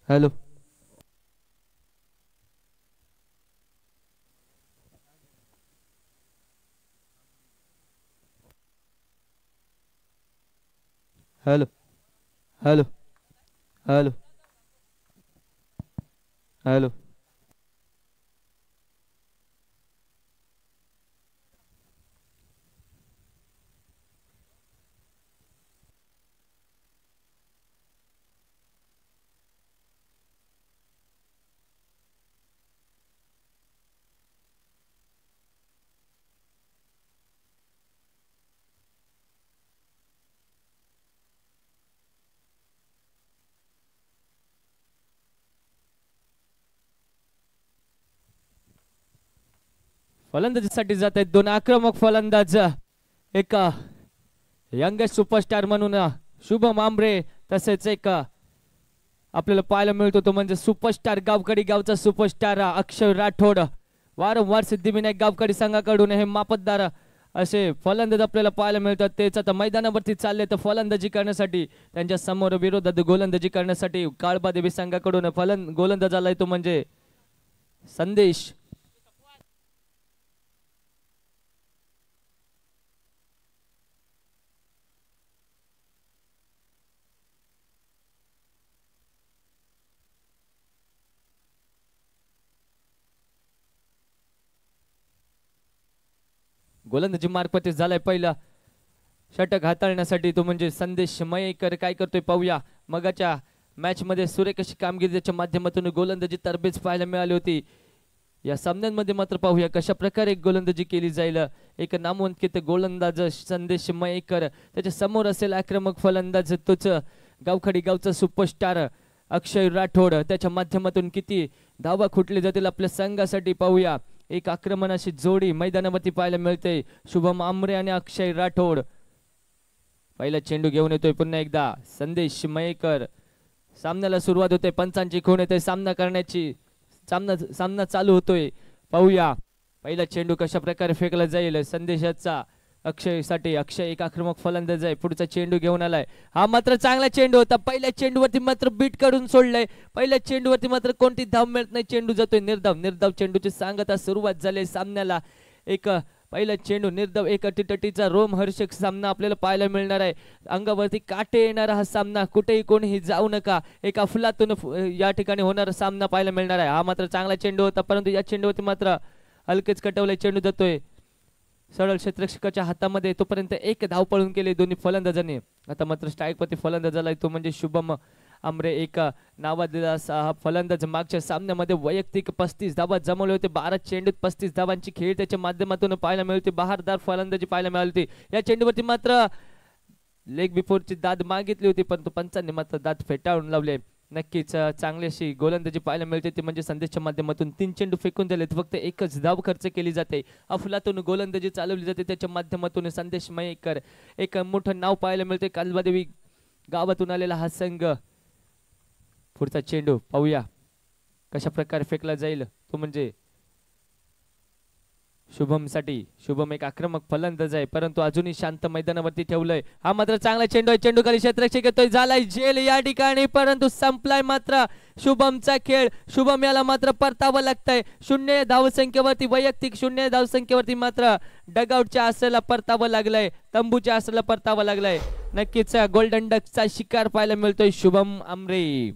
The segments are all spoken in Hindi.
Hello hello hello hello hello फलंदाजीसाठी जात आहेत दोन आक्रमक फलंदाज. एक यंगेस्ट सुपरस्टार म्हणून शुभम आमरे, तसेच एक आपल्याला पाहायला मिळतो तो म्हणजे सुपरस्टार गावकडी गावचा सुपरस्टार अक्षय राठोड. वारंवार सिद्धिविनायक गावकडी संघाकडून हे मापतदार असे फलंदाज आपल्याला पाहायला मिळतात. तेच आता मैदानावरती चालले तर फलंदाजी करण्यासाठी त्यांच्या समोर विरोधात गोलंदाजी करण्यासाठी काळबादेवी संघाकडून गोलंदाज आलाय तो म्हणजे संदेश. गोलंदाजी मार्फत झालाय पहिला षटक हाताळण्यासाठी तो म्हणजे संदेश मयेकर. काय करतोय पाहूया. मगाच्या मॅच मध्ये सुरेख अशी कामगिरी त्याच्या माध्यमातून गोलंदाजी तरबेज पाहायला मिळाली होती. या सामन्यांमध्ये मात्र पाहूया कशा प्रकारे गोलंदाजी केली जाईल. एक नामांकित गोलंदाज संदेश मयेकर, त्याच्या समोर असेल आक्रमक फलंदाज तोच गावखडी गावचा सुपरस्टार अक्षय राठोड. त्याच्या माध्यमातून किती धावा खुटले जातील आपल्या संघासाठी पाहूया. एक आक्रमणाची जोडी मैदानावरती पाहायला मिळते. शुभम आमरे आणि अक्षय राठोड. पहिला चेंडू घेऊन येतोय पुन्हा एकदा संदेश मयेकर. सामन्याला सुरुवात होते. पंचांची खूण येते सामना करण्याची. सामना चालू होतोय. पाहूया पहिला चेंडू कशा प्रकारे फेकला जाईल संदेशाचा अक्षय साठी. अक्षय एक आक्रमक फलंदाज आहे. पुढचा चेंडू घेऊन आलाय. हा मात्र चांगला चेंडू होता. पहिल्या चेंडूवरती मात्र बीट काढून सोडलंय. पहिल्या चेंडूवरती मात्र कोणती धाव मिळत नाही. चेंडू जातोय निर्धाव चेंडूची सांगता सुरुवात झाली सामन्याला. एक पहिला चेंडू निर्धाव, एक अटीतटीचा रोमहर्षक सामना आपल्याला पाहायला मिळणार आहे. अंगावरती काटे येणारा हा सामना. कुठेही कोणीही जाऊ नका, एक अफलातून या ठिकाणी होणारा सामना पाहायला मिळणार आहे. हा मात्र चांगला चेंडू होता, परंतु या चेंडूवरती मात्र हलकेच कटवलाय. चेंडू जातोय सरळ क्षेत्ररक्षकाच्या हातामध्ये. तोपर्यंत एक धाव पळून केली दोन्ही फलंदाजांनी. आता मात्र स्ट्राईक वरती फलंदाज आलाय तो म्हणजे शुभम आमरे. एक नावाजलेला हा फलंदाज. मागच्या सामन्यामध्ये वैयक्तिक 35 धावा जमवले होते. 12 चेंडूत 35 धावांची खेळ त्याच्या माध्यमातून पाहायला मिळते. बहारदार फलंदाजी पाहायला मिळाली होती. या चेंडूवरती मात्र लेग बिफोरची दाद मागितली होती, परंतु पंचांनी मात्र दाद फेटाळून लावले. नक्कीच चांगली अशी गोलंदाजी पाहायला मिळते ती म्हणजे संदेशच्या माध्यमातून. 3 चेंडू फेकून दिलेत, फक्त एकच धाव खर्च केली जाते. अफलातून गोलंदाजी चालवली जाते त्याच्या माध्यमातून. संदेश मयेकर एक मोठं नाव पाहायला मिळते. कालबादेवी गावातून आलेला हा संघ. पुढचा चेंडू पाहूया कशा प्रकारे फेकला जाईल तो म्हणजे शुभम साठी. शुभम एक आक्रमक फलंदाज आहे, परंतु अजूनही शांत मैदानावरती ठेवलंय. हा मात्र चांगला चेंडू आहे. चेंडू खाली क्षेत्ररक्षक येतोय. झालाय जेल या ठिकाणी, परंतु संपलाय मात्र शुभमचा खेळ. शुभम याला मात्र परतावं लागतंय. 0 धावसंख्येवरती, वैयक्तिक 0 धावसंख्येवरती मात्र डगआउटच्या आसला परतावं लागलंय. तंबूच्या आसला परतावं लागलंय. नक्कीच गोल्डन डकचा शिकार पाहायला मिळतोय शुभम आमरे.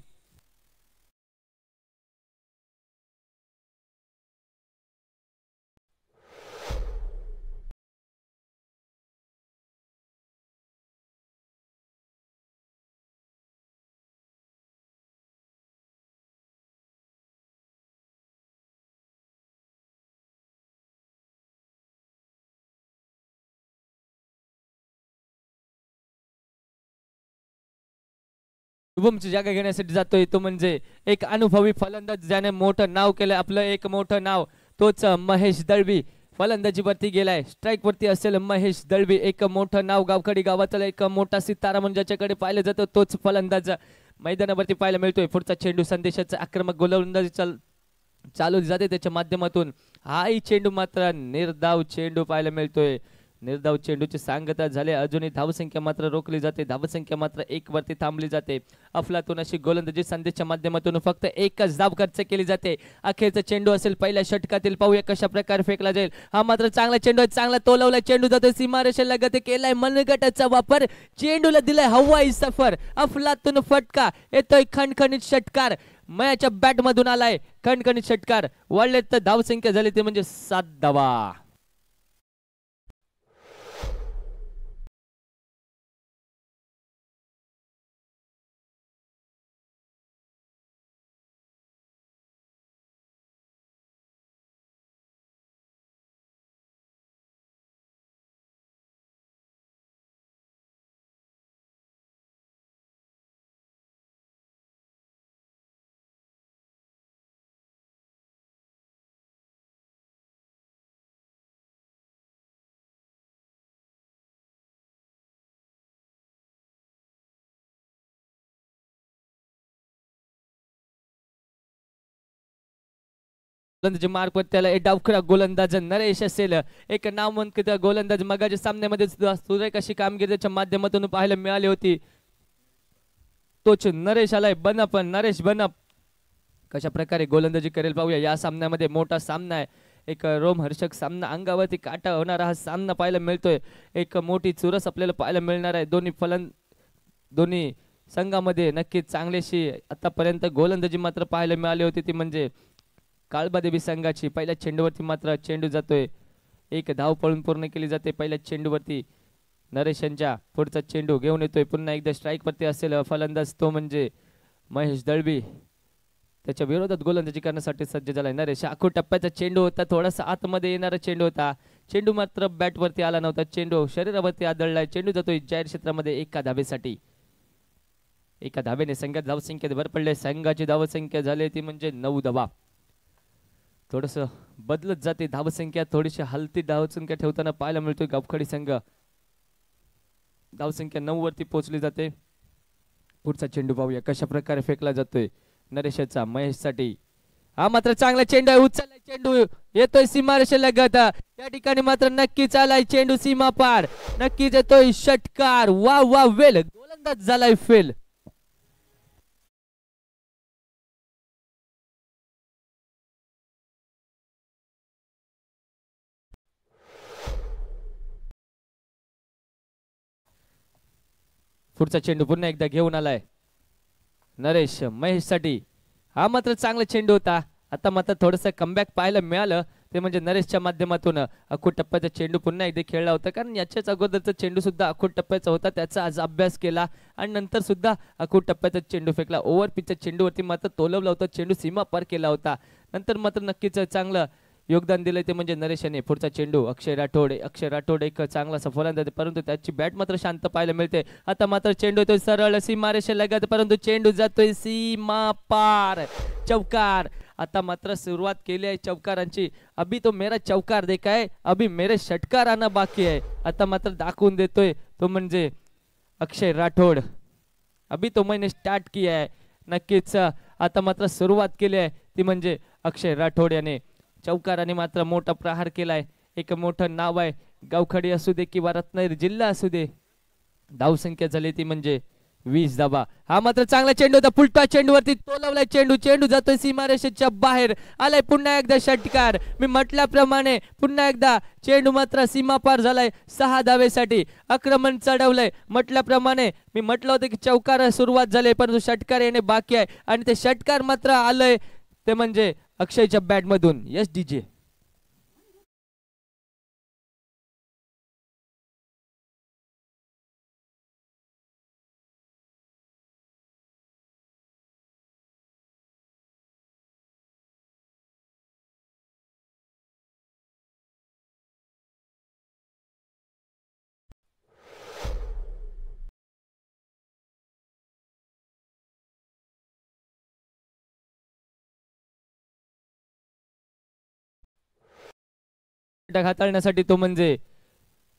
शुभमची जागा घेण्यासाठी जातोय तो म्हणजे एक अनुभवी फलंदाज ज्याने मोठं नाव केलंय. आपलं एक मोठं नाव तोच महेश दळवी फलंदाजीवरती गेलाय. स्ट्राईक वरती असेल महेश दळवी. एक मोठं नाव गावखडी गावातला एक मोठा सितारा म्हणजे ज्याच्याकडे पाहिलं जातं तोच फलंदाज मैदानावरती पाहायला मिळतोय. पुढचा चेंडू संदेशाचा आक्रमक गोलंदाजी चालू जाते त्याच्या माध्यमातून. हाही चेंडू मात्र निर्धाव चेंडू पाहायला मिळतोय. निर्धाव चेंडूची सांगता झाले, अजूनही धावसंख्या मात्र रोखली जाते, धावसंख्या मात्र 1 वरती थांबली जाते. अफलातून अशी गोलंदाजी संदेशच्या माध्यमातून फक्त एकच धाव खर्च केली जाते. अखेरचा चेंडू असेल पहिल्या षटकातील, पाहूया कशा प्रकारे फेकला जाईल. हा मात्र चांगला चेंडू आहे, चांगला तोलवला चेंडू जातोय सीमारेषेला लगत, केलाय मनगटाचा वापर, चेंडूला दिलाय हवाई सफर, अफलातून फटका येतोय, खणखणीत षटकार मयाच्या बॅट मधून आलाय, खणखणीत षटकार. वाढले तर धावसंख्या झाली ते म्हणजे 7 धावा. गोलंदाजी मार्ग त्याला एक डावखरा गोलंदाज नरेश असेल, एक नामांकित गोलंदाज मगाच्या सामन्यामध्ये सुरेख अशी कामगिरीच्या माध्यमातून पाहायला मिळाली होती. तोच नरेश आलाय, बनप नरेश बनप कशा प्रकारे गोलंदाजी करेल पाहूया. या सामन्यामध्ये मोठा सामना आहे, एक रोमहर्षक सामना, अंगावरती काटा होणारा हा सामना पाहायला मिळतोय. एक मोठी चुरस आपल्याला पाहायला मिळणार आहे. दोन्ही संघामध्ये नक्कीच चांगलीशी आतापर्यंत गोलंदाजी मात्र पाहायला मिळाली होती, ती म्हणजे काळबादेवी संघाची. पहिल्या चेंडूवरती मात्र चेंडू जातोय, एक धाव पळून पूर्ण केली जाते. पहिल्या चेंडूवरती नरेश यांच्या पुढचा चेंडू घेऊन येतोय, पुन्हा एकदा स्ट्राईक वरती असेल फलंदाज तो म्हणजे महेश दळवी, त्याच्या विरोधात गोलंदाजी करण्यासाठी सज्ज झालाय नरेश. आखो टप्प्याचा चेंडू होता, थोडासा आतमध्ये येणारा चेंडू होता, चेंडू मात्र बॅटवरती आला नव्हता, चेंडू शरीरावरती आदळलाय. चेंडू जातोय जाहीर क्षेत्रामध्ये एका धावेसाठी. एका धावेने संघात धावसंख्येत भर पडले, संघाची धावसंख्या झाली ती म्हणजे 9 धावा. थोडस बदलत जाते धावसंख्या, थोडीशी हलती धावसंख्या ठेवताना पाहायला मिळतोय गावखडी संघ. धावसंख्या 9 वरती पोहोचली जाते. पुढचा चेंडू पाहूया कशा प्रकारे फेकला जातोय नरेशचा महेशसाठी. हा मात्र चांगला चेंडू आहे, उचललाय चेंडू, येतोय सीमारेषेला गत, त्या ठिकाणी मात्र नक्कीच आलाय चेंडू सीमा पार, नक्कीच येतोय षटकार. वा वा वेल, गोलंदाज झालाय फेल. पुढचा चेंडू पुन्हा एकदा घेऊन आलाय नरेश महेश साठी. हा मात्र चांगला चेंडू होता, आता मात्र थोडस कमबॅक पाहायला मिळालं, ते म्हणजे नरेशच्या माध्यमातून. अखूट टप्प्याचा चेंडू पुन्हा एकदा खेळला होता, कारण याच्याच अगोदरचा चेंडू सुद्धा अखूट टप्प्याचा होता, त्याचा आज अभ्यास केला आणि नंतर सुद्धा अखूट टप्प्याचा चेंडू फेकला. ओव्हर पिचच्या चेंडूवरती मात्र तोलवला होता, चेंडू सीमा पार केला होता, नंतर मात्र नक्कीच चांगलं योगदान दिले ते म्हणजे नरेश याने. पुढचा चेंडू अक्षय राठोड एक चांगला फलंदाज, परंतु त्याची बॅट मात्र शांत पाहायला मिळते. आता मात्र चेंडू येतोय सरळ सीमारेषे लगत, परंतु चेंडू जातोय सीमा पार, चौकार. आता मात्र सुरुवात केली आहे चौकारांची. अभी तो मेरा चौकार देखा है, अभी मेरे षटकार आना बाकी आहे. आता मात्र दाखवून देतोय तो म्हणजे अक्षय राठोड, अभी तो मैंने स्टार्ट किया है. नक्कीच आता मात्र सुरुवात केली आहे ती म्हणजे अक्षय राठोड याने. चौकाराने मात्र मोठा प्रहार केलाय, एक मोठं नाव आहे, गावखडी असू दे किंवा रत्नागिरी जिल्हा असू दे. धावसंख्या झाली ती म्हणजे 20 धावा. हा मात्र चांगला चेंडू होता, पुलटा चेंडूवरती तोलवलाय चेंडू, चेंडू जातोय सीमारेषेच्या बाहेर, आलाय पुन्हा एकदा षटकार. मी म्हटल्याप्रमाणे पुन्हा एकदा चेंडू मात्र सीमापार झालाय 6 धावेसाठी. आक्रमण चढवलंय, म्हटल्याप्रमाणे मी म्हटलं होतं की चौकार सुरुवात झाली, परंतु षटकार येणे बाकी आहे आणि ते षटकार मात्र आलंय ते म्हणजे अक्षयच्या बॅट मधून. Yes DJ. हाताळण्यासाठी तो म्हणजे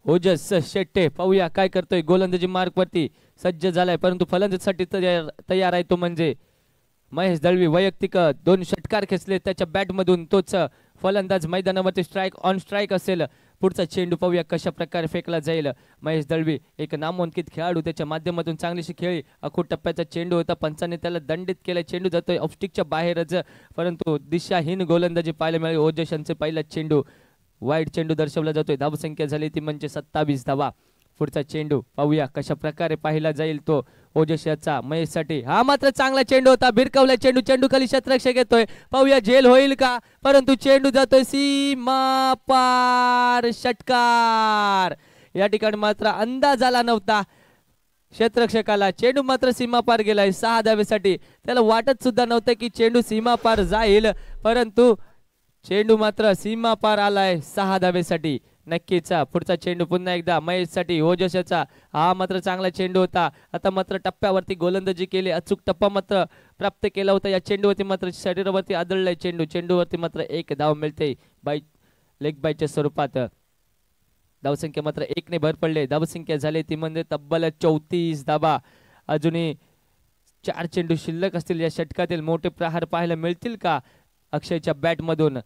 ओजस शेट्टे. पाहूया काय करतोय, गोलंदाजी मार्ग वरती सज्ज झालाय, परंतु फलंदाजीसाठी तयार आहे तो म्हणजे महेश दळवी. वैयक्तिक 2 षटकार खेचले त्याच्या बॅट मधून, तोच फलंदाज मैदानावरती स्ट्राईक ऑन स्ट्राईक असेल, पुढचा चेंडू पाहूया कशा प्रकारे फेकला जाईल. महेश दळवी एक नामांकित खेळाडू, त्याच्या माध्यमातून चांगलीशी खेळी. अखूट टप्प्याचा चेंडू होता, पंचाने त्याला दंडित केला. चेंडू जातोय ऑफस्टिकच्या बाहेरच, परंतु दिशाहीन गोलंदाजी पाहायला मिळाली. ओजस यांचे पहिला चेंडू वाईट चेंडू दर्शवला जातोय. धावसंख्या झाली ती म्हणजे 27 धावा. पुढचा चेंडू पाहूया कशा प्रकारे पाहिला जाईल तो ओजस याचा महेशसाठी. हा मात्र चांगला चेंडू होता, भिरकावला चेंडू. चेंडू खाली शतरक्षक येतोय, पाहूया झेल होईल का, परंतु चेंडू जातोय सीमा पार. षटकार. या ठिकाणी मात्र अंदाज आला नव्हता क्षेत्ररक्षकाला, चेंडू मात्र सीमा पार गेलाय 6 धावेसाठी. त्याला वाटत सुद्धा नव्हतं की चेंडू सीमा पार जाईल, परंतु चेंडू मात्र सीमा पार आलाय 6 धावेसाठी. नक्कीच पुढचा चेंडू पुन्हा एकदा महेशसाठी. ओजस याचा हा मात्र चांगला चेंडू होता. आता मात्र टप्प्यावरती गोलंदाजी केली, अचूक टप्पा मात्र प्राप्त केला होता. या चेंडूवरती मात्र शरीरावरती आदळलाय चेंडू. चेंडूवरती मात्र 1 धाव मिळते बाय लेग बायच्या स्वरूपात. धावसंख्या मात्र 1 ने भर पडले. धावसंख्या झाली ती म्हणजे तब्बल 34 धावा. अजूनही 4 चेंडू शिल्लक असतील. या षटकातील मोठे प्रहार पाहायला मिळतील का अक्षयच्या बॅट मधून.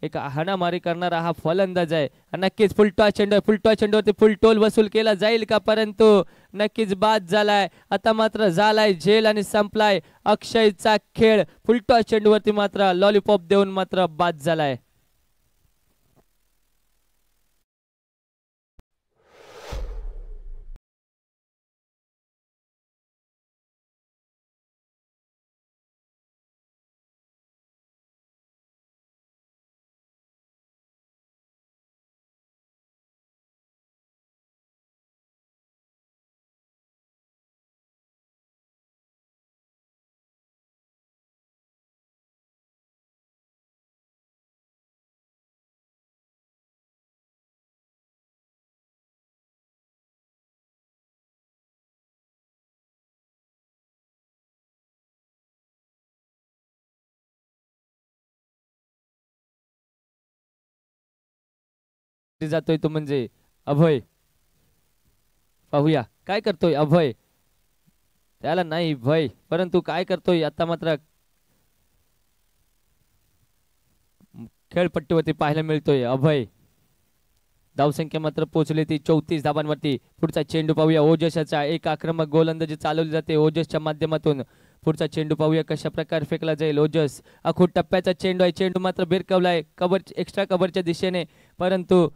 एक हाणामारी करणारा हा फलंदाज आहे. नक्कीच फुलटॉस चेंडू, फुलटॉस चेंडूवरती फुलटोल वसूल केला जाईल का, परंतु नक्कीच बाद झालाय. आता मात्र झालाय झेल आणि संपलाय अक्षयचा खेळ. फुलटॉस चेंडूवरती मात्र लॉलीपॉप देऊन मात्र बाद झालाय. जातोय तो म्हणजे अभय. पाहूया काय करतोय अभय. त्याला नाही भय, परंतु काय करतोय आता मात्र खेळपट्टीवरती पाहायला मिळतोय अभय. धावसंख्या मात्र पोहोचली ती 34 धावांवरती. पुढचा चेंडू पाहूया ओजसचा. एक आक्रमक गोलंदाजी चालवली जाते ओजसच्या माध्यमातून. पुढचा चेंडू पाहूया कशा प्रकारे फेकला जाईल. ओजस अखूट टप्प्याचा चेंडू आहे. चेंडू मात्र भिरकावलाय कव्हर, एक्स्ट्रा कव्हरच्या दिशेने, परंतु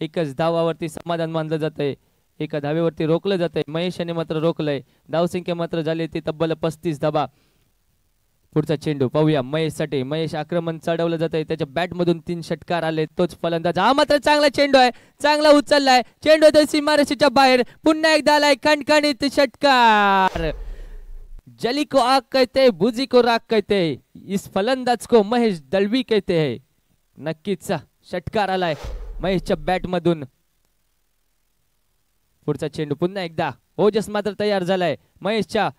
एकच धावावरती समाधान मानलं जातंय. एका धावेवरती रोखलं जातंय. महेशाने मात्र रोखलंय. धावसंख्या मात्र झाली ती तब्बल 35 धावा. पुढचा चेंडू पाहूया महेशसाठी. महेश आक्रमण चढवलं जातंय, त्याच्या बॅट मधून 3 षटकार आले. तोच फलंदाज. हा मात्र चांगला चेंडू आहे, चांगला उचललाय चेंडू होतोय सीमारेषेच्या बाहेर. पुन्हा एकदा आलाय खणखणीत षटकार. जली को आग कहते हैं, बुझी को राग कहते हैं, इस फलंदाज को महेश दळवी कहते हैं. नक्कीच षटकार आलाय महेशच्या बॅट मधून. पुढचा चेंडू पुन्हा एकदा. ओजस मात्र तयार झालाय महेशच्या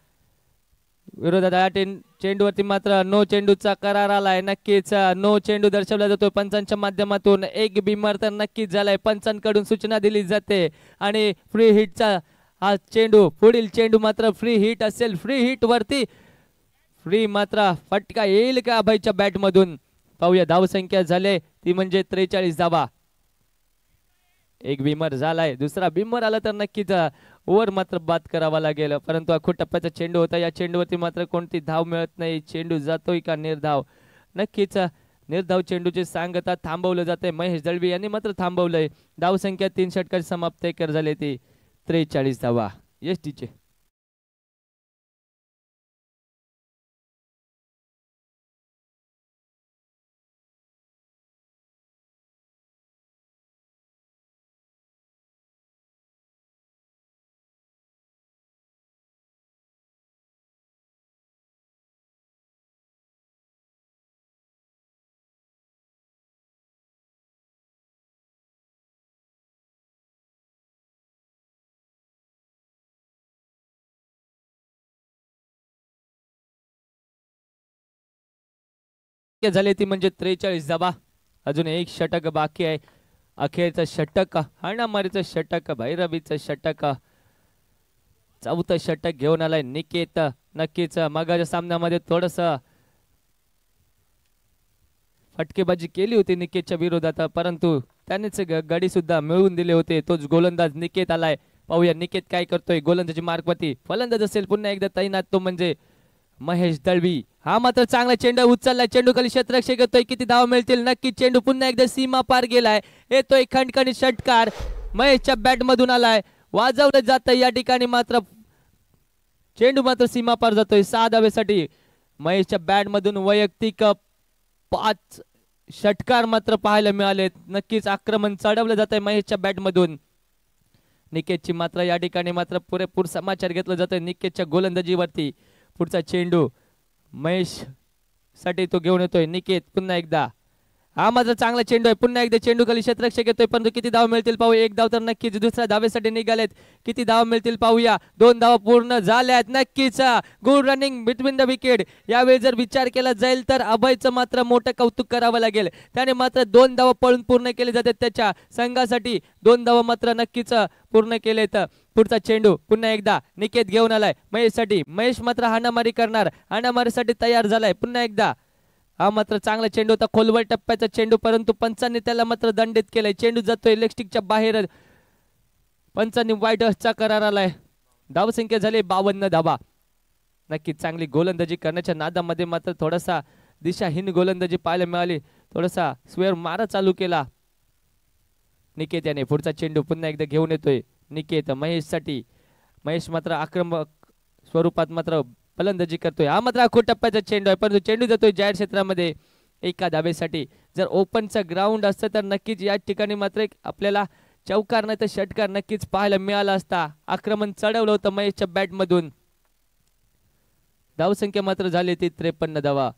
विरोधात. चेंडूवरती मात्र नो चेंडूचा करार आलाय. नक्कीच नो चेंडू दर्शवला जातो पंचांच्या माध्यमातून. एक बिमर तर नक्कीच झालाय. पंचांकडून सूचना दिली जाते आणि फ्री हिटचा हा चेंडू, पुढील चेंडू मात्र फ्री हिट असेल. फ्री हिट वरती फ्री मात्र फटका येईल का अभयच्या बॅट मधून. पाहूया धावसंख्या झाले ती म्हणजे 43 धावा. एक बिमर झालाय, दुसरा बिमर आला तर नक्कीच ओव्हर मात्र बाद करावा लागेल, परंतु अखूट टप्प्याचा चेंडू होता. या चेंडूवरती मात्र कोणती धाव मिळत नाही. चेंडू जातोय का निर्धाव. नक्कीच निर्धाव चेंडूची सांगता थांबवलं जाते. महेश दळवी यांनी मात्र थांबवलंय. धावसंख्या 3 षटकार समाप्त कर झाले ती 43 धावा. एसटीचे झाले ती म्हणजे 43 धावा. अजून एक षटक बाकी आहे. अखेरचं षटक, हाणामारीचं षटक, भैरवीचं षटक, चौथं षटक घेऊन आलाय निकेत. नक्कीच मागाच्या सामन्यामध्ये थोडस फटकेबाजी केली होती निकेतच्या विरोधात, परंतु त्यानेच गडी सुद्धा मिळवून दिले होते. तोच गोलंदाज निकेत आलाय. पाहूया निकेत काय करतोय. गोलंदाजी मार्गवरती फलंदाज असेल पुन्हा एकदा तैनात तो म्हणजे महेश दळवी. हा मात्र चांगला चेंडू उचललाय. चेंडू खाली क्षेत्ररक्षक येतोय. किती धाव मिळतील नक्की. चेंडू पुन्हा एकदा सीमा पार गेलाय. येतोय खणखणीत षटकार महेशच्या बॅट मधून आलाय. वाजवलं जातं या ठिकाणी मात्र चेंडू मात्र सीमा पार जातोय 6 धावेसाठी. महेशच्या बॅट मधून वैयक्तिक 5 षटकार मात्र पाहायला मिळालेत. नक्कीच आक्रमण चढवलं जात आहे महेशच्या बॅट मधून. निकेतची मात्र या ठिकाणी मात्र पुरेपूर समाचार घेतलं जातोय निकेतच्या गोलंदाजीवरती. पुढचा चेंडू महेश साठी तो घेऊन येतोय निकेत पुन्हा एकदा. हा मात्र चांगला चेंडू आहे. पुन्हा एकदा चेंडू खाली क्षेत्ररक्षक येतोय परंतु किती धाव मिळतील पाहूया. 1 धाव तर नक्कीच. दुसऱ्या धावेसाठी निघालेत. किती धाव मिळतील पाहूया. 2 धावा पूर्ण झाल्यात नक्कीच. Good running between the wicket. यावेळी जर विचार केला जाईल तर अभयचं मात्र मोठं कौतुक करावं लागेल. त्याने मात्र 2 धावा पळून पूर्ण केले जातात त्याच्या संघासाठी. 2 धावा मात्र नक्कीच पूर्ण केलेत. पुढचा चेंडू पुन्हा एकदा निकेत घेऊन आलाय महेशसाठी. महेश मात्र हाणामारी करणार. हाणामारीसाठी तयार झालाय पुन्हा एकदा. हा मात्र चांगला चेंडू होता. खोलवर टप्प्याचा चेंडू परंतु पंचांनी त्याला मात्र दंडित केलाय. चेंडू जातोय इलेक्ट्रिकच्या बाहेर. पंचांनी वाईट चा करार आलाय. धावसंख्या झाली 52 धावा. नक्कीच चांगली गोलंदाजी करण्याच्या नादामध्ये मात्र थोडासा दिशाहीन गोलंदाजी पाहायला मिळाली. थोडासा स्वेअर मारा चालू केला निकेत याने. पुढचा चेंडू पुन्हा एकदा घेऊन येतोय निकेत महेशसाठी. महेश मात्र आक्रमक स्वरूपात मात्र फलंदाजी करतोय. हा मात्र आखो टप्प्याचा चेंडू आहे परंतु चेंडू जातोय जाहीर क्षेत्रामध्ये 1 धावेसाठी. जर ओपनचा ग्राउंड असतं तर नक्कीच या ठिकाणी मात्र आपल्याला चौकार नाही तर षटकार नक्कीच पाहायला मिळाला असता. आक्रमण चढवलं होतं महेशच्या बॅट मधून. धावसंख्या मात्र झाली ती 53 धावा.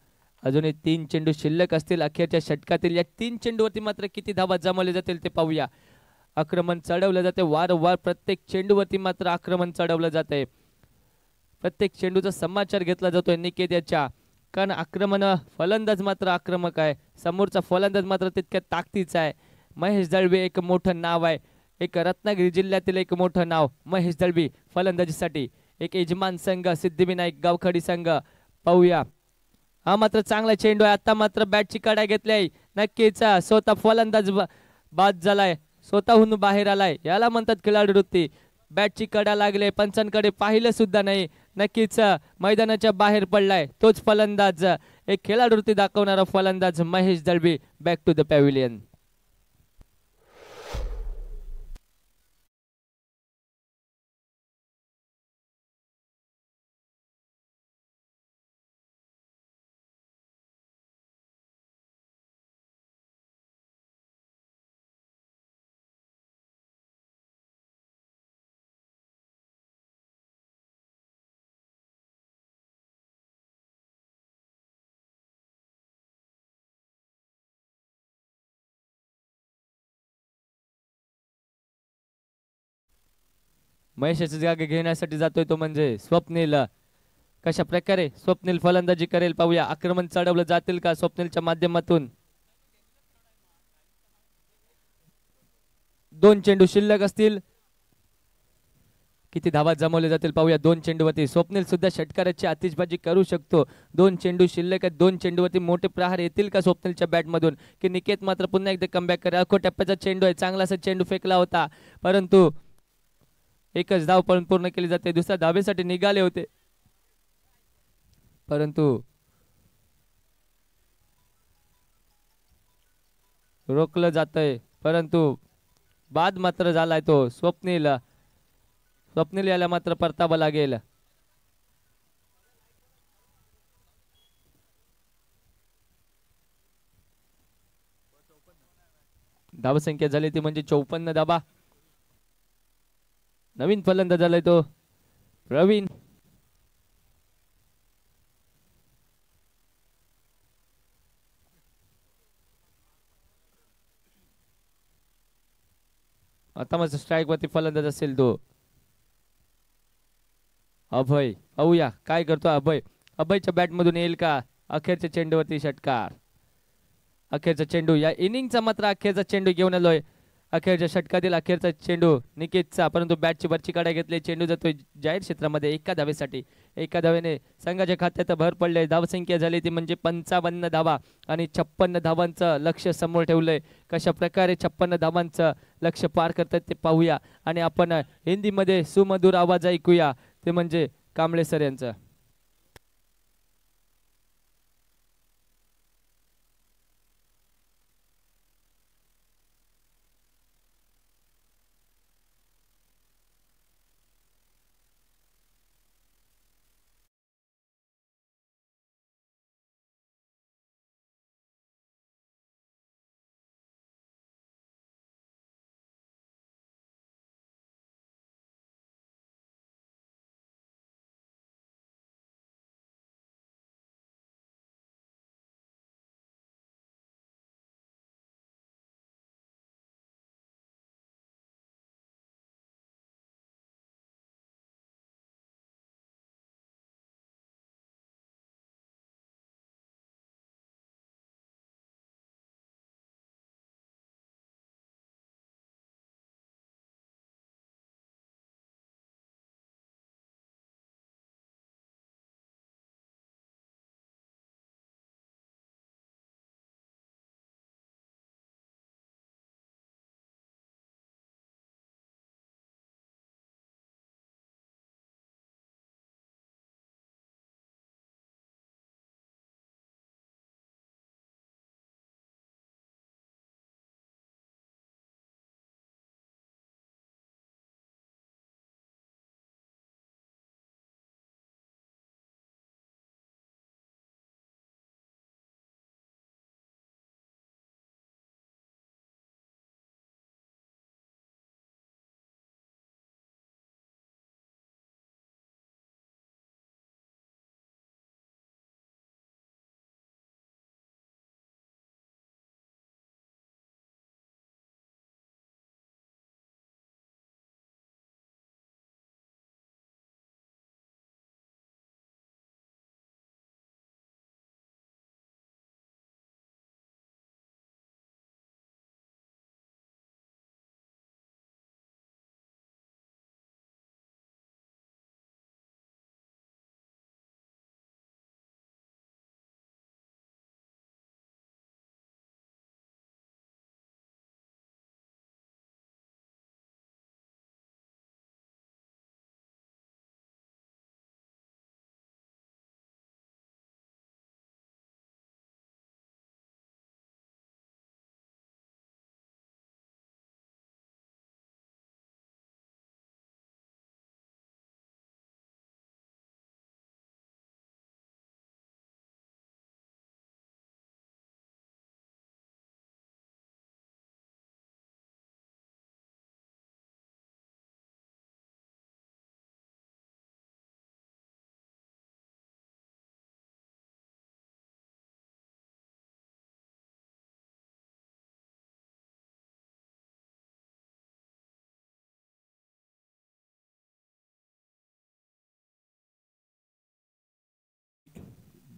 अजूनही 3 चेंडू शिल्लक असतील अखेरच्या षटकातील. या 3 चेंडूवरती मात्र किती धावा जमवले जातील ते पाहूया. आक्रमण चढवलं जाते वारंवार. प्रत्येक चेंडूवरती मात्र आक्रमण चढवलं जाते. प्रत्येक चेंडूचा समाचार घेतला जातोय निकेत याच्या. कारण आक्रमण फलंदाज मात्र आक्रमक आहे. समोरचा फलंदाज मात्र तितक्या ताकदीचा आहे. महेश दळवी एक मोठं नाव आहे. एक रत्नागिरी जिल्ह्यातील एक मोठं नाव महेश दळवी फलंदाजीसाठी. एक यजमान संघ सिद्धिविनायक गावखडी संघ. पाहूया. हा मात्र चांगला चेंडू आहे. आता मात्र बॅटची कडा घेतली आहे. नक्कीच स्वतः फलंदाज बाद झालाय. स्वतःहून बाहेर आलाय. याला म्हणतात खिलाडू वृत्ती. बॅटची कडा लागले. पंचांकडे पाहिलं सुद्धा नाही. नक्कीच मैदानाच्या बाहेर पडलाय तोच फलंदाज. एक खेळाडू वृत्ती दाखवणारा फलंदाज Mahesh Dalvi. Back to the pavilion. महेशाची जागा घेण्यासाठी जातोय तो म्हणजे स्वप्नील. कशा प्रकारे स्वप्नील फलंदाजी करेल पाहूया. आक्रमण चढवलं जातील का स्वप्नीलच्या माध्यमातून. 2 चेंडू शिल्लक असतील. किती धावा जमवले जातील पाहूया. 2 चेंडूवरती स्वप्नील सुद्धा षटकाराची आतिषबाजी करू शकतो. 2 चेंडू शिल्लक आहेत. 2 चेंडूवरती मोठे प्रहार येतील का स्वप्नीलच्या बॅट मधून की निकेत मात्र पुन्हा एकदा कमबॅक करेल. अखो टप्प्याचा चेंडू आहे. चांगला असा चेंडू फेकला होता परंतु एकच धाव पळून पूर्ण केली जाते. दुसऱ्या धावेसाठी निघाले होते परंतु रोखलं जातंय. परंतु बाद मात्र झालाय तो स्वप्नील. स्वप्नील याला मात्र परतावं लागेल. धावसंख्या झाली ती म्हणजे 54 धावा. नवीन फलंदाज झालाय तो प्रवीण. आता मग स्ट्राईक वरती फलंदाज असेल तो अभय. पाहूया काय करतो अभय. अभयच्या बॅट मधून येईल का अखेरच्या चेंडूवरती षटकार. अखेरचा चेंडू या इनिंगचा मात्र अखेरचा चेंडू घेऊन आलोय अखेरच्या षटकातील अखेरचा चेंडू निकेतचा, परंतु बॅटची वरची काढा घेतली, चेंडू जातोय जाहीर क्षेत्रामध्ये एका धावेसाठी. एका धावेने संघाच्या खात्यात भर पडले. धावसंख्या झाली ती म्हणजे 55 धावा आणि 56 धावांचं लक्ष समोर ठेवलंय. कशा प्रकारे 56 धावांचं लक्ष पार करतात ते पाहूया आणि आपण हिंदीमध्ये सुमधुर आवाज ऐकूया, ते म्हणजे कांबळे सर यांचं.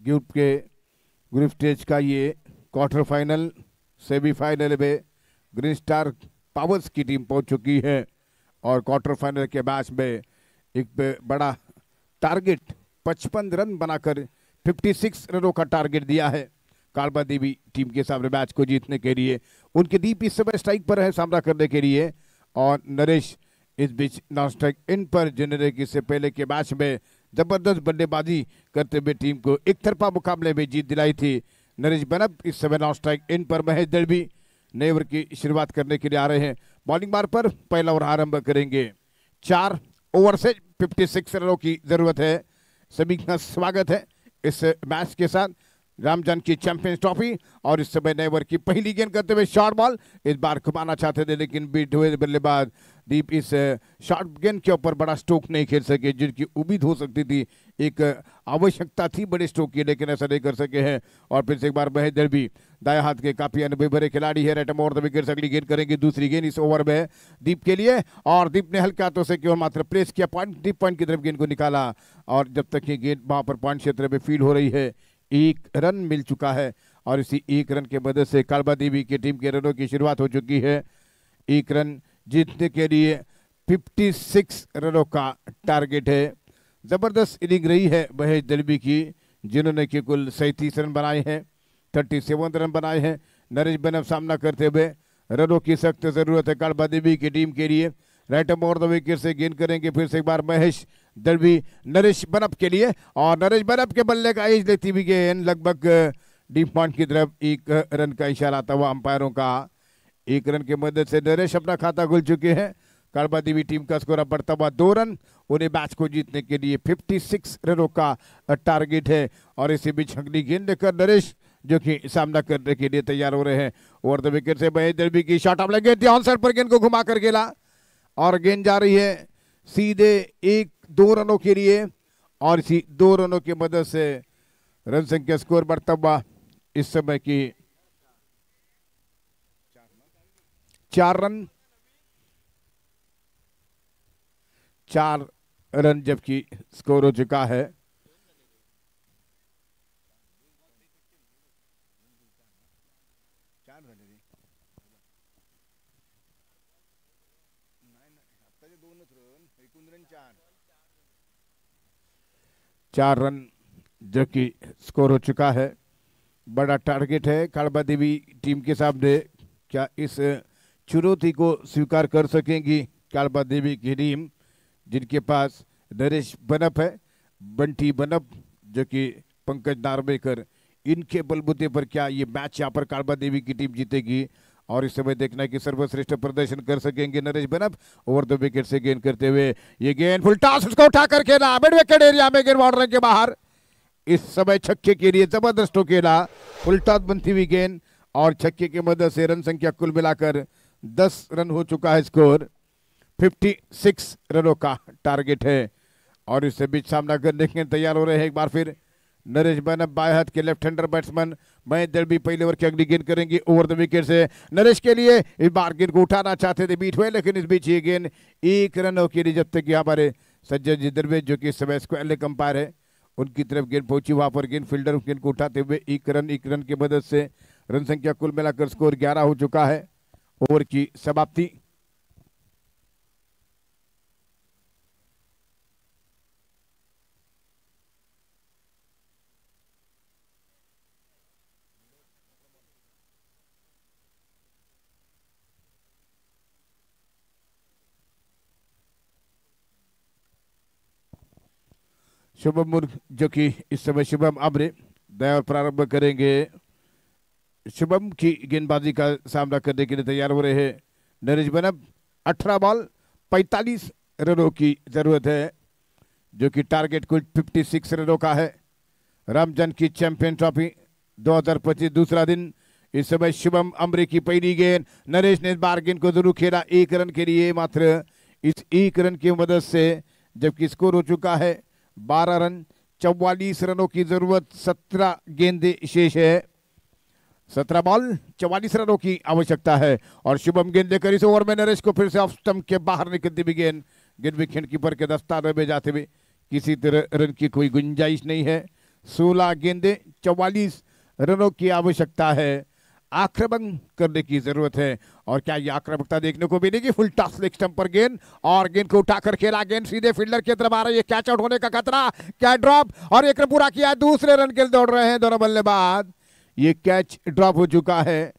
ग्रुप के ग्रुप स्टेज का ये क्वार्टर फाइनल सेमीफाइनल में ग्रीन स्टार पावर्स की टीम पहुंच चुकी है और क्वार्टर फाइनल के मैच में एक बड़ा टारगेट 55 रन बनाकर 56 रनों का टारगेट दिया है कालबा देवी टीम के सामने मैच को जीतने के लिए। उनके दीप इस समय स्ट्राइक पर है सामना करने के लिए और नरेश इस बीच नॉन स्ट्राइक इन पर, जिन्होंने इससे पहले के मैच में जबरदस्त बल्लेबाजी करते हुए टीम को एक तरफा मुकाबले में जीत दिलाई थी। नरेश बनब इस समय नॉन स्ट्राइक इन पर, महेश दलवी नए ओवर की शुरुआत करने के लिए आ रहे हैं। बॉलिंग बार पर पहला ओवर आरंभ करेंगे। 4 ओवर से 56 रनों की जरूरत है। सभी का स्वागत है इस मैच के साथ। राम जानकी चैंपियंस ट्रॉफी और इस समय नए ओवर की पहली गेंद करते हुए शॉर्ट बॉल इस बार घुमाना चाहते थे, लेकिन बीट हुए बल्लेबाज दीप इस शॉर्ट गेंद के ऊपर बड़ा स्ट्रोक नहीं खेल सके, जिनकी उम्मीद हो सकती थी, एक आवश्यकता थी बड़े स्ट्रोक की, लेकिन ऐसा नहीं कर सके हैं। और फिर से एक बार महेश दलवी दाएं हाथ के काफी अनुभवी भरे खिलाड़ी है, रेटम ओवर द विकेट अगली गेंद करेंगे। दूसरी गेंद इस ओवर में दीप के लिए और दीप ने हल्का हाथों से केवल मात्र प्लेस किया, पॉइंट डीप पॉइंट की तरफ गेंद को निकाला और जब तक ये गेंद वहां पर पॉइंट क्षेत्र में फील हो रही है 1 रन मिल चुका है और इसी 1 रन के मदद से कालबा देवी की टीम के रनों की शुरुआत हो चुकी है। 1 रन जीतने के लिए 56 रनों का टारगेट है। जबरदस्त इनिंग रही है महेश दलवी की, जिन्होंने कि कुल 37 रन बनाए हैं, 37 रन बनाए हैं। नरेश बनप सामना करते हुए, रनों की सख्त जरूरत है कालबा देवी की टीम के लिए। राइट ओवर द विकेट से गेंद करेंगे फिर से एक बार महेश दलवी नरेश बनप के लिए, और नरेश बनप के बल्ले का एज लेती हुई गेंद लगभग डीप पॉइंट की तरफ। 1 रन का इशारा आता हुआ अंपायरों का। 1 रन की मदद से नरेश अपना खाता खुल चुके हैं। कालबा देवी टीम का स्कोर अब बढ़ता हुआ 2 रन। उन्हें मैच को जीतने के लिए 56 रनों का टारगेट है। और इसी बीच अगली गेंद लेकर नरेश जो कि सामना करने के लिए तैयार हो रहे हैं। ओवर द विकेट से महेश दलवी की शॉट ऑफ लगे थी, ऑन साइड पर गेंद को घुमा कर खेला और गेंद जा रही है सीधे 1-2 रनों के लिए। और इसी 2 रनों की मदद से रन संख्या स्कोर बढ़ता हुआ इस समय की 4 रन, 4 रन जबकि स्कोर हो चुका है। चार रन जो कि स्कोर हो चुका है। बड़ा टारगेट है कालबा देवी टीम के सामने। क्या इस चुनौती को स्वीकार कर सकेंगी कालबा देवी की टीम, जिनके पास नरेश बनप है, बंटी बनप जो कि पंकज नार्वेकर, इनके बलबूते पर क्या ये मैच यहाँ पर कालबा देवी की टीम जीतेगी। और इस समय देखना है कि सर्वश्रेष्ठ प्रदर्शन कर सकेंगे नरेश बनप। ओवर द विकेट से गेंद करते हुए ये गेंद फुल टॉस, उसको उठाकर खेला मिड विकेट एरिया में, गेंद बाउंड्री के बाहर। इस समय छक्के के लिए जबरदस्त खेला, फुल टॉस बनती हुई गेंद और छक्के की मदद से रन संख्या कुल मिलाकर 10 रन हो चुका है। स्कोर 56 रनों का टारगेट है। और इससे बीच सामना करने के तैयार हो रहे हैं एक बार फिर नरेश बनप, बाएं हाथ के left hander batsman. Mahesh Dalvi पहले ओवर की अगली गेंद करेंगे ओवर द विकेट से। नरेश के लिए इस बार गेंद को उठाना चाहते थे बीट हुए, लेकिन इस बीच ये गेंद 1 रनों के लिए, जब तक यहाँ हमारे सज्जन जी दरवेश जो कि इस समय स्क्वायर अंपायर है, उनकी तरफ गेंद पहुंची। वहां पर गेंद फील्डर गेंद को उठाते हुए 1 रन की मदद से रन संख्या कुल मिलाकर स्कोर 11 हो चुका है। ओवर की समाप्ति। शुभम मुर्ग जो कि इस समय शुभम अब्रे दया प्रारंभ करेंगे। शुभम की गेंदबाजी का सामना करने के लिए तैयार हो रहे हैं नरेश बनप। 18 बॉल 45 रनों की जरूरत है, जो कि टारगेट कुल 56 रनों का है। रामजन की चैंपियन ट्रॉफी 2025 दूसरा दिन। इस समय शुभम अम्बरे की पहली गेंद, नरेश ने इस बार गेंद को जरूर खेला 1 रन के लिए मात्र। इस 1 रन की मदद से जबकि स्कोर हो चुका है 12 रन, 44 रनों की जरूरत, 17 गेंदे शेष है। 17 बॉल 44 रनों की आवश्यकता है। और शुभम गेंद लेकर इस ओवर में नरेश को फिर से ऑफ स्टंप के बाहर निकलती हुई गेंद विकेट कीपर के दस्ताने में जाते हुए किसी तरह रन की कोई गुंजाइश नहीं है। 16 गेंदे 44 रनों की आवश्यकता है। आक्रमण करने की जरूरत है। और क्या ये आक्रामकता देखने को मिलेगी? फुल टॉस लेग स्टंप पर गेंद और गेंद को उठाकर खेला, गेंद सीधे फील्डर की तरफ आ रही है। कैच आउट होने का खतरा, क्या ड्रॉप, और एक रन पूरा किया। दूसरे रन के लिए दौड़ रहे हैं दोनों बल्लेबाज। ये कैच ड्रॉप हो चुका है।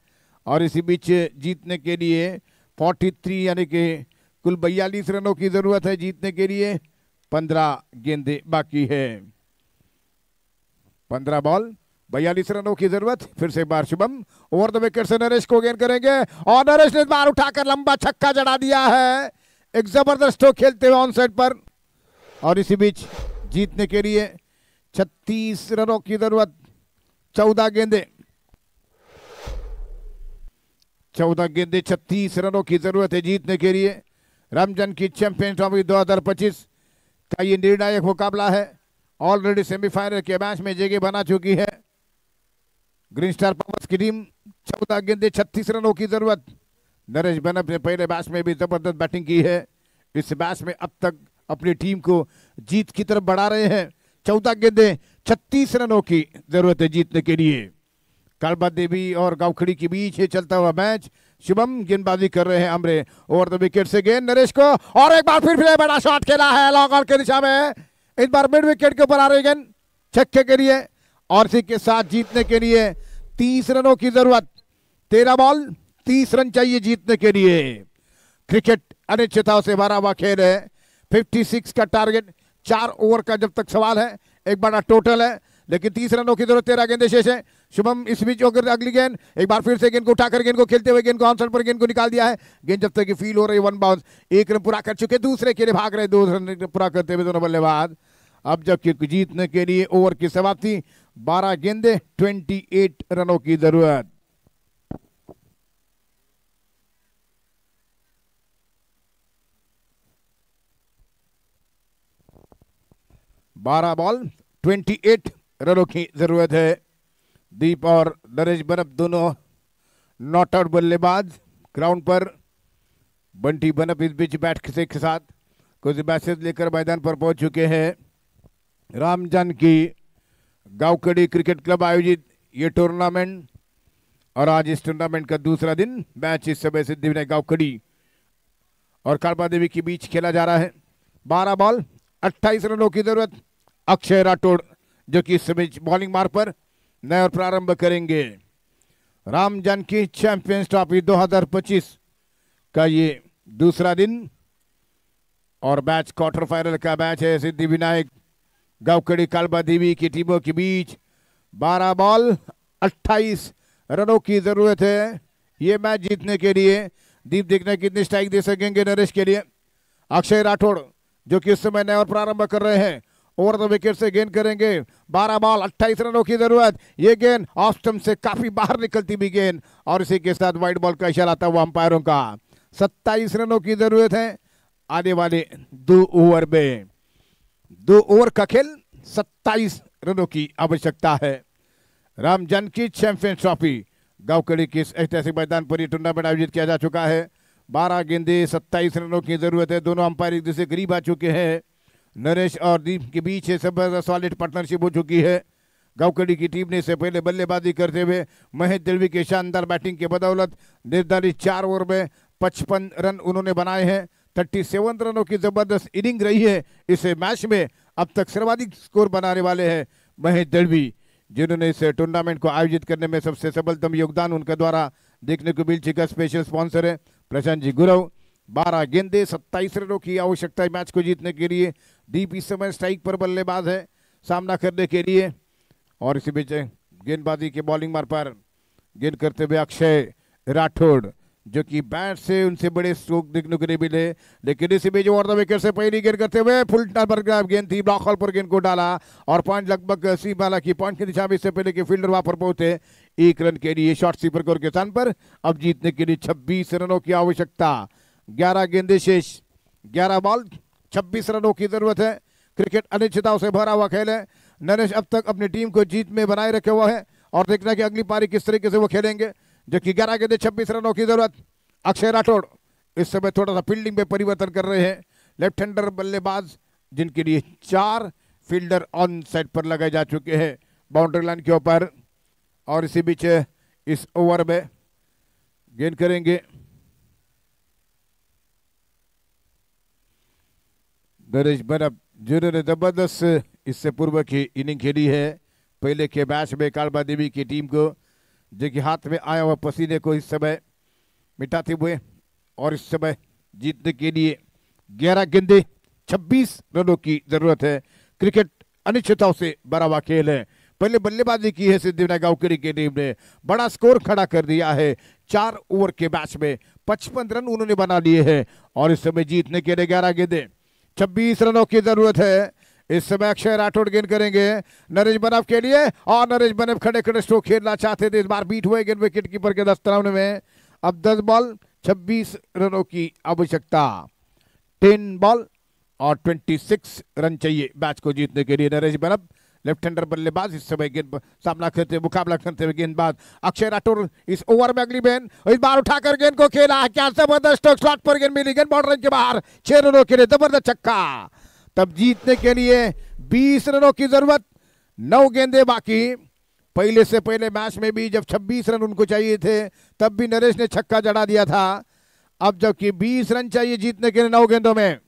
और इसी बीच जीतने के लिए 43 यानी कि कुल 42 रनों की जरूरत है जीतने के लिए। 15 गेंदे बाकी है। 15 बॉल 42 रनों की जरूरत। फिर से एक बार शुभम ओवर द विकेट से नरेश को गेंद करेंगे और नरेश ने इस बार उठाकर लंबा छक्का जड़ा दिया है। एक जबरदस्त स्ट्रोक खेलते हुए ऑन साइड पर। और इसी बीच जीतने के लिए 36 रनों की जरूरत। 14 गेंदे 36 रनों की जरूरत है जीतने के लिए। रामजन की चैंपियन ट्रॉफी 2025 का ये निर्णायक मुकाबला है। ऑलरेडी सेमीफाइनल के मैच में जगह बना चुकी है ग्रीन स्टार पावर्स की टीम। 14 गेंदे 36 रनों की जरूरत। नरेश बनप ने पहले मैच में भी जबरदस्त बैटिंग की है। इस मैच में अब तक अपनी टीम को जीत की तरफ बढ़ा रहे हैं। 14 गेंदे 36 रनों की जरूरत है जीतने के लिए। कालबा देवी और गावखड़ी के बीच ये चलता हुआ मैच। शुभम गेंदबाजी कर रहे हैं अमरे, ओवर द विकेट से गेंद नरेश को, और एक बार फिर बड़ा शॉट खेला है लॉन्ग ऑन के दिशा में। इस बार मिड विकेट के ऊपर आ रही गेंद छक्के के लिए, और इसी के साथ जीतने के लिए 30 रनों की जरूरत। 13 बॉल 30 रन चाहिए जीतने के लिए। क्रिकेट अनिश्चितताओं से भरा हुआ खेल है। 56 का टारगेट, 4 ओवर का जब तक सवाल है, एक बड़ा टोटल है, लेकिन 30 रनों की जरूरत। 13 गेंदें शेष है। शुभम इस बीच होकर अगली गेंद, एक बार फिर से गेंद को उठाकर गेंद को खेलते हुए गेंद को ऑन पर गेंद को निकाल दिया है। गेंद जब तक फील हो रही 1 बाउंस, 1 रन पूरा कर चुके, दूसरे के लिए भाग रहे, 2 रन पूरा करते हुए दोनों बल्लेबाज। अब जबकि जीतने के लिए ओवर की समाप्ति, 12 गेंदे 28 रनों की जरूरत। बारह बॉल 28 रनों की जरूरत है। दीप और नरेश बनप दोनों नॉट आउट बल्लेबाज ग्राउंड पर। बंटी बनप इस बीच बैट के साथ कुछ मैसेज लेकर मैदान पर पहुंच चुके हैं। रामजानकी गावखड़ी क्रिकेट क्लब आयोजित ये टूर्नामेंट, और आज इस टूर्नामेंट का दूसरा दिन मैच इस समय सिद्धिविनायक गावखड़ी और कालबा देवी के बीच खेला जा रहा है। 12 बॉल 28 रनों की जरूरत। अक्षय राठौड़ जो कि इस समय बॉलिंग मार्ग पर नए और प्रारंभ करेंगे। राम जानकी चैंपियंस ट्रॉफी 2025 का ये दूसरा दिन और मैच क्वार्टर फाइनल का मैच है सिद्धिविनायक गावखड़ी कालबा देवी की टीमों के बीच। 12 बॉल 28 रनों की जरूरत है ये मैच जीतने के लिए। दीप देखना कितनी स्ट्राइक दे सकेंगे नरेश के लिए। अक्षय राठौड़ जो कि इस समय नए और प्रारंभ कर रहे हैं, ओवर द विकेट से गेंद करेंगे। 12 बॉल 28 रनों की जरूरत। ये गेंद ऑफ स्टंप से काफी बाहर निकलती भी गेंद, और इसी के साथ वाइड बॉल का इशारा आता हुआ अंपायरों का। 27 रनों की जरूरत है आने वाले 2 ओवर में। 2 ओवर का खेल, 27 रनों की आवश्यकता है। राम जानकी चैंपियंस ट्रॉफी गावखड़ी के ऐतिहासिक मैदान पर यह टूर्नामेंट आयोजित किया जा चुका है। 12 गेंदे 27 रनों की जरूरत है। दोनों अंपायर एक दूसरे करीब आ चुके हैं। नरेश और दीप के बीच जबरदस्त सॉलिड पार्टनरशिप हो चुकी है। गावखड़ी की टीम ने इससे पहले बल्लेबाजी करते हुए महेश दलवी के शानदार बैटिंग के बदौलत निर्धारित 4 ओवर में 55 रन उन्होंने बनाए हैं। 37 रनों की जबरदस्त इनिंग रही है इस मैच में। अब तक सर्वाधिक स्कोर बनाने वाले हैं महेश दलवी, जिन्होंने इस टूर्नामेंट को आयोजित करने में सबसे सफलतम योगदान उनके द्वारा देखने को मिल चुका। स्पेशल स्पॉन्सर है प्रशांत जी गुरव। 12 गेंदे 27 रनों की आवश्यकता है मैच को जीतने के लिए। दीप इस समय स्ट्राइक पर बल्लेबाज है सामना करने के लिए, और इसी बीच गेंदबाजी के बॉलिंग मार पर गेंद करते हुए अक्षय राठौड़ जो कि बैट से उनसे बड़े स्ट्रोक देखने को नहीं मिले, लेकिन इसी बीच ओवर द विकेट से पहली गेंद करते हुए फुल टर्न गेंद थी, ब्लॉक हॉल पर गेंद को डाला और पॉइंट लगभग सीमाला की पॉइंट की दिशा में। इससे पहले कि फील्डर वहां पर पहुंचे 1 रन के लिए शॉर्ट स्वीपर कोर के स्थान पर। अब जीतने के लिए 26 रनों की आवश्यकता। 11 गेंदे शेष, 11 बॉल 26 रनों की जरूरत है। क्रिकेट अनिश्चितताओं से भरा हुआ खेल है। नरेश अब तक अपनी टीम को जीत में बनाए रखे हुआ है, और देखना कि अगली पारी किस तरीके से वो खेलेंगे। जबकि 11 गेंदे 26 रनों की जरूरत। अक्षय राठौड़ इस समय थोड़ा सा फील्डिंग में परिवर्तन कर रहे हैं। लेफ्ट हैंडर बल्लेबाज जिनके लिए 4 फील्डर ऑन साइड पर लगाए जा चुके हैं बाउंड्री लाइन के ऊपर, और इसी बीच इस ओवर में गेंद करेंगे नरेश बनप, जिन्होंने जबरदस्त इससे पूर्व की इनिंग खेली है। पहले के मैच में कालबा देवी की टीम को जो कि हाथ में आया हुआ पसीने को इस समय मिटाते हुए, और इस समय जीतने के लिए 11 गेंदे 26 रनों की जरूरत है। क्रिकेट अनिश्चितताओं से भरा हुआ खेल है। पहले बल्लेबाजी की है सिद्धिविनायक गावखड़ी की टीम ने, बड़ा स्कोर खड़ा कर दिया है। 4 ओवर के मैच में 55 रन उन्होंने बना लिए हैं, और इस समय जीतने के लिए 11 गेंदे 26 रनों की जरूरत है। इस समय अक्षय राठौड़ गेंद करेंगे नरेश बनप के लिए, और नरेश बनप खड़े खड़े स्ट्रोक खेलना चाहते थे, इस बार बीट हुए गेंद विकेट कीपर के दस्तरावने में। अब 10 बॉल 26 रनों की आवश्यकता। 10 बॉल और 26 रन चाहिए मैच को जीतने के लिए। नरेश बनप लेफ्ट हैंडर बल्लेबाज इस समय गेंद सामना करते मुकाबला करते हुए गेंदबाज अक्षय राठौड़ इस ओवर में अगली गेंद इस बार उठाकर गेंद को खेला है। क्या जबरदस्त स्ट्रोक, स्लॉट पर गेंद मिली, गेंद बाउंड्री के बाहर। 6 रनों के लिए जबरदस्त छक्का। तब जीतने के लिए 20 रनों की जरूरत। 9 गेंदे बाकी। पहले से पहले मैच में भी जब 26 रन उनको चाहिए थे तब भी नरेश ने छक्का जड़ा दिया था। अब जबकि 20 रन चाहिए जीतने के लिए 9 गेंदों में।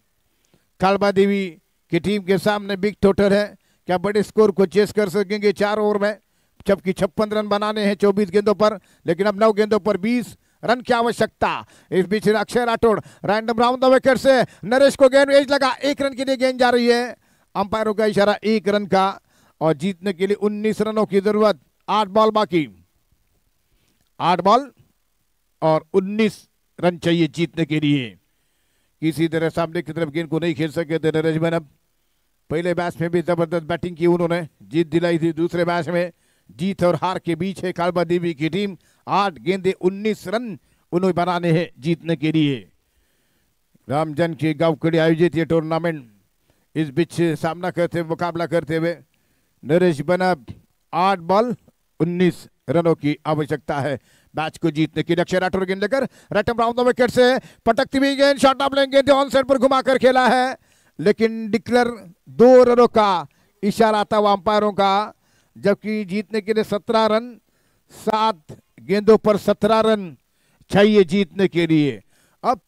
कालबा देवी की टीम के सामने बिग टोटल है, क्या बड़े स्कोर को चेस कर सकेंगे 4 ओवर में, जबकि 56 रन बनाने हैं 24 गेंदों पर, लेकिन अब 9 गेंदों पर 20 रन की आवश्यकता। इस बीच Akshay Rathod random round the wicket से नरेश को गेंद एज लगा, 1 रन के लिए गेंद जा रही है, अंपायरों का इशारा 1 रन का, और जीतने के लिए 19 रनों की जरूरत। 8 बॉल बाकी, 8 बॉल और 19 रन चाहिए जीतने के लिए। किसी तरह सामने की तरफ गेंद को नहीं खेल सके थे नरेश बनब। पहले मैच में भी जबरदस्त बैटिंग की उन्होंने, जीत दिलाई थी। दूसरे मैच में जीत और हार के बीच है कालबा देवी की टीम। 8 गेंदे 19 रन उन्हें बनाने हैं जीतने के लिए। रामजन के गांवकड़ी आयोजित ये टूर्नामेंट, इस बीच सामना करते हुए मुकाबला करते हुए नरेश बनब 8 बॉल 19 रनों की आवश्यकता है मैच को जीतने की। अक्षय राठौर गेंद लेकर रैंडम राउंड द विकेट से पटकती हुई गेंद शॉर्ट ऑफ लेंगे, ऑन साइड पर घुमाकर खेला है, लेकिन डिक्लेयर 2 रनों का इशारा था वो अंपायरों का, जबकि जीतने के लिए 17 रन, 7 गेंदों पर 17 रन चाहिए जीतने के लिए। अब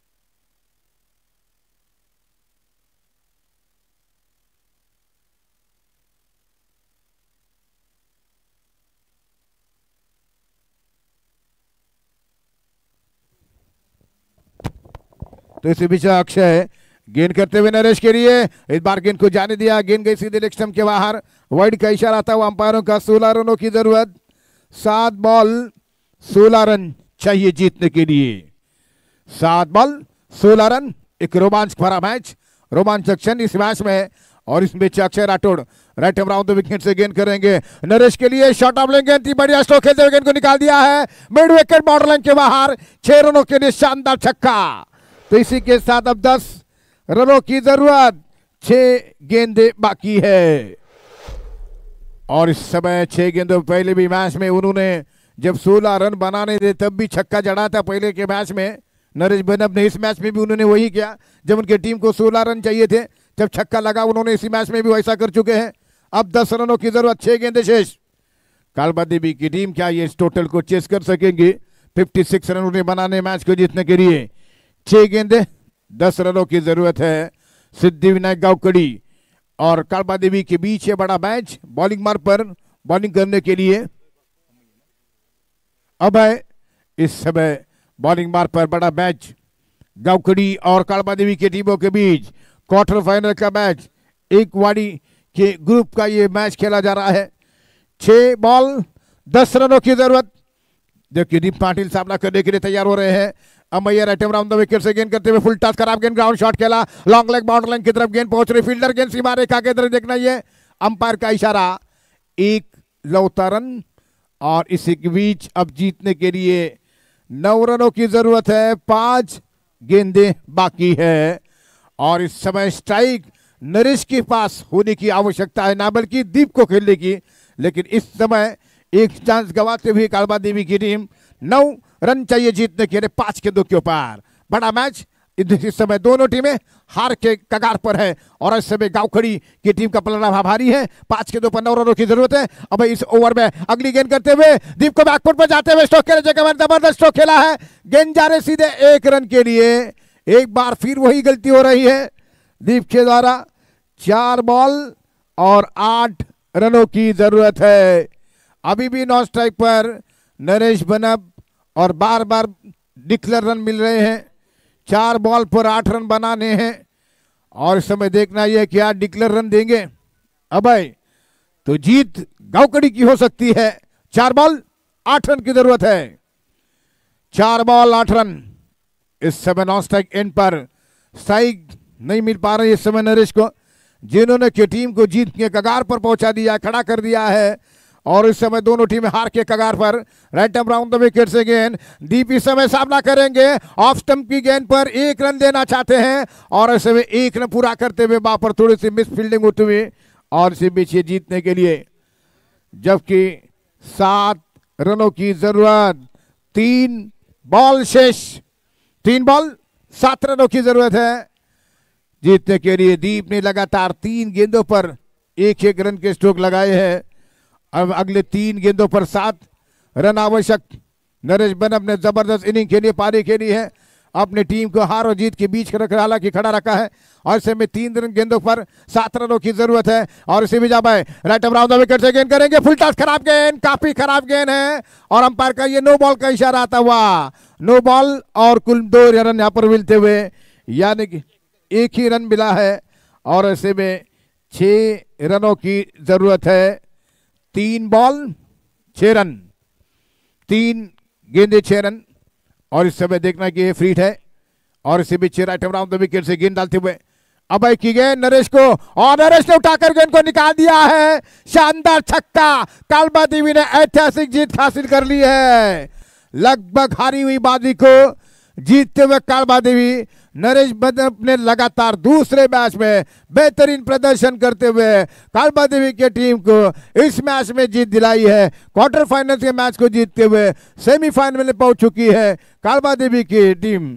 तो इसी बीच अक्षय गेंद करते हुए नरेश के लिए, इस बार गेंद को जाने दिया, गेंद गई सीधे लेग स्टंप के बाहर, वाइड का इशारा था वो अंपायरों का। 16 रनों की जरूरत, 7 बॉल 16 रन चाहिए जीतने के लिए। 7 बॉल 16 रन, एक रोमांच भरा मैच, रोमांचक क्षण इस मैच में। और इसमें Akshay Rathore right hand round the wicket से गेंद करेंगे नरेश के लिए, शॉट ऑफ लेंगे, बढ़िया स्ट्रोक खेलते हुए गेंद को निकाल दिया है मिड विकेट बॉर्डर लाइन के बाहर। 6 रनों के लिए शानदार छक्का। तो इसी के साथ अब 10 रनों की जरूरत, 6 गेंदे बाकी है। और इस समय 6 गेंदों पहले भी मैच में उन्होंने जब 16 रन बनाने थे तब भी छक्का जड़ा था पहले के मैच में नरेश बनब ने। इस मैच में भी उन्होंने वही किया, जब उनकी टीम को 16 रन चाहिए थे जब छक्का लगा उन्होंने इसी मैच में भी वैसा कर चुके हैं। अब 10 रनों की जरूरत, 6 गेंदे शेष। कालबा देवी की टीम क्या ये इस टोटल को चेस कर सकेंगे? 56 रन उन्हें बनाने मैच को जीतने के लिए। 6 गेंदे 10 रनों की जरूरत है। सिद्धिविनायक गांवकड़ी और कालबा देवी के बीच ये बड़ा मैच, बॉलिंग मार्ग पर बॉलिंग करने के लिए अब है इस समय बॉलिंग मार्ग पर बड़ा मैच गांवकड़ी और कालबा देवी की टीमों के बीच। क्वार्टर फाइनल का मैच, एक वाड़ी के ग्रुप का ये मैच खेला जा रहा है। 6 बॉल 10 रनों की जरूरत, जबकि दीप पाटिल सामना करने के लिए तैयार हो रहे हैं। अमैया राइट राउंड द विकेट से गेंद करते हुए फुल टच, खराब गेंद, ग्राउंड शॉट खेला, लॉन्ग लेग बाउंड्री लाइन की तरफ गेंद पहुंच रही, फील्डर गेंद सीमा रेखा के तरफ देखना, ये अंपायर का इशारा, 1 लौता रन। और इसी के बीच अब जीतने के लिए 9 रनों की जरूरत है, 5 गेंदें बाकी है। और इस समय स्ट्राइक नरेश के पास होने की आवश्यकता है, ना बल्कि दीप को खेलने की, लेकिन इस समय एक चांस गवाते हुए कालबा देवी की टीम 9 रन चाहिए जीतने के लिए 5 गेंदों के ऊपर। बड़ा मैच, इस समय दोनों टीमें हार के कगार पर है और इस समय गांवकड़ी की टीम का पलड़ा भारी है। 5 गेंदों पर 9 रनों की जरूरत है। अब इस ओवर में अगली गेंद करते हुए दीप को बैकफुट पर जाते हुए स्ट्रोक खेलने जगह जबरदस्त स्ट्रोक खेला है, गेंद जा रहे सीधे 1 रन के लिए। एक बार फिर वही गलती हो रही है दीप के द्वारा। 4 बॉल और 8 रनों की जरूरत है। अभी भी नॉन स्ट्राइक पर नरेश बनब और बार बार डिक्लेयर रन मिल रहे हैं। 4 बॉल पर 8 रन बनाने हैं और इस समय देखना यह क्या डिक्लेयर रन देंगे अब तो जीत गांवकड़ी की हो सकती है। 4 बॉल 8 रन की जरूरत है। 4 बॉल 8 रन इस समय नॉन स्ट्राइक एंड पर। स्ट्राइक नहीं मिल पा रही इस समय नरेश को, जिन्होंने की टीम को जीत के कगार पर पहुंचा दिया, खड़ा कर दिया है। और इस समय दोनों टीमें हार के कगार पर। Right hand round the wicket से गेंद दीप इस समय सामना करेंगे, ऑफ स्टंप की गेंद पर 1 रन देना चाहते हैं और इस समय 1 रन पूरा करते हुए वहां पर थोड़ी सी मिस फील्डिंग होते हुए और इसी बीच ये जीतने के लिए, जबकि 7 रनों की जरूरत, 3 बॉल शेष, 3 बॉल 7 रनों की जरूरत है जीतने के लिए। दीप ने लगातार 3 गेंदों पर 1-1 रन के स्ट्रोक लगाए हैं अब अगले 3 गेंदों पर 7 रन आवश्यक। नरेश बनप ने जबरदस्त इनिंग खेली, पारी खेली है, अपनी टीम को हार और जीत के बीच हालांकि खड़ा रखा है और ऐसे में 3 गेंदों पर 7 रनों की जरूरत है। और इसी भी जाबाई राइट अराउंड द विकेट से गेंद करेंगे, फुल टॉस, खराब गेंद, काफी खराब गेंद है और अंपायर का ये नो बॉल का इशारा आता हुआ, नो बॉल और कुल 2 रन यहाँ पर मिलते हुए, यानी कि 1 ही रन मिला है और ऐसे में 6 रनों की जरूरत है। 3 बॉल 6 रन, 3 गेंदे 6 रन और इस समय देखना कि ये फ्रीड है और इसी बीच राइट अराउंड द विकेट से गेंद डालते हुए अब की गेंद नरेश को, और नरेश ने उठाकर गेंद को निकाल दिया है, शानदार छक्का। कालबा देवी ने ऐतिहासिक जीत हासिल कर ली है, लगभग हारी हुई बाजी को जीतते हुए कालबा देवी। नरेश बनप ने लगातार दूसरे मैच में बेहतरीन प्रदर्शन करते हुए कालबा देवी की टीम को इस मैच में जीत दिलाई है। क्वार्टर फाइनल के मैच को जीतते हुए सेमीफाइनल में पहुंच चुकी है कालबा देवी की टीम।